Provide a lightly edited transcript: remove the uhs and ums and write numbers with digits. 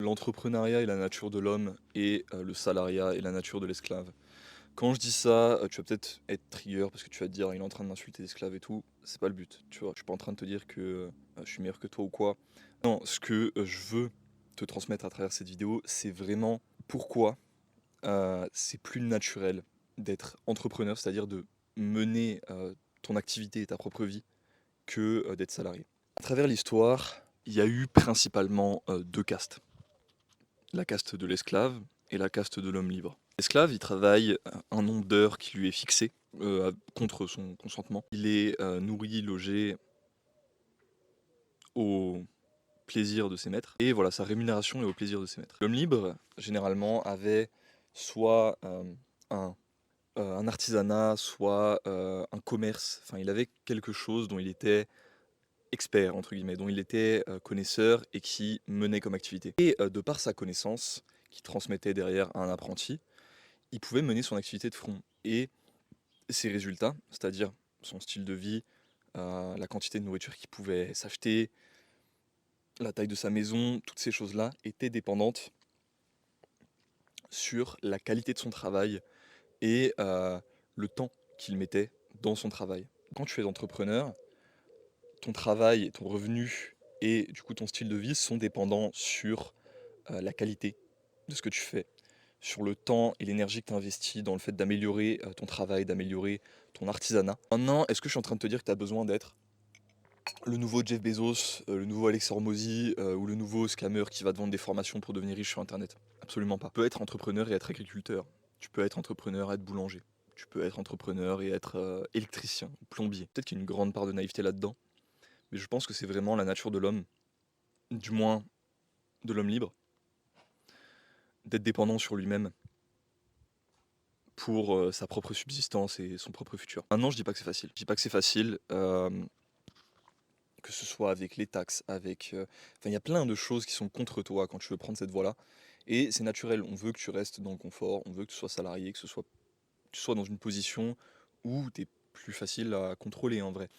L'entrepreneuriat est la nature de l'homme et le salariat est la nature de l'esclave. Quand je dis ça, tu vas peut-être être trigger parce que tu vas te dire: «Il est en train de m'insulter d'esclave et tout». C'est pas le but, tu vois? Je suis pas en train de te dire que, je suis meilleur que toi ou quoi. Non, ce que, je veux te transmettre à travers cette vidéo, c'est vraiment pourquoi, c'est plus naturel d'être entrepreneur, c'est-à-dire de mener, ton activité et ta propre vie que, d'être salarié. À travers l'histoire, il y a eu principalement, 2 castes. La caste de l'esclave et la caste de l'homme libre. L'esclave, il travaille un nombre d'heures qui lui est fixé, contre son consentement. Il est nourri, logé au plaisir de ses maîtres et voilà, sa rémunération est au plaisir de ses maîtres. L'homme libre, généralement, avait soit un, un artisanat, soit un commerce. Enfin, il avait quelque chose dont il était expert, entre guillemets, dont il était connaisseur et qui menait comme activité. Et de par sa connaissance, qui transmettait derrière à un apprenti, il pouvait mener son activité de front. Et ses résultats, c'est-à-dire son style de vie, la quantité de nourriture qu'il pouvait s'acheter, la taille de sa maison, toutes ces choses-là étaient dépendantes sur la qualité de son travail et le temps qu'il mettait dans son travail. Quand tu es entrepreneur, ton travail, ton revenu et du coup ton style de vie sont dépendants sur la qualité de ce que tu fais, sur le temps et l'énergie que tu investis dans le fait d'améliorer ton travail, d'améliorer ton artisanat. Maintenant, est-ce que je suis en train de te dire que tu as besoin d'être le nouveau Jeff Bezos, le nouveau Alex Hormozy ou le nouveau scammer qui va te vendre des formations pour devenir riche sur Internet? Absolument pas. Tu peux être entrepreneur et être agriculteur. Tu peux être entrepreneur et être boulanger. Tu peux être entrepreneur et être électricien, plombier. Peut-être qu'il y a une grande part de naïveté là-dedans, mais je pense que c'est vraiment la nature de l'homme, du moins de l'homme libre, d'être dépendant sur lui-même pour sa propre subsistance et son propre futur. Maintenant, je dis pas que c'est facile. Je dis pas que c'est facile, que ce soit avec les taxes, avec, enfin, il y a plein de choses qui sont contre toi quand tu veux prendre cette voie-là et c'est naturel. On veut que tu restes dans le confort, on veut que tu sois salarié, que tu sois dans une position où tu es plus facile à contrôler en vrai.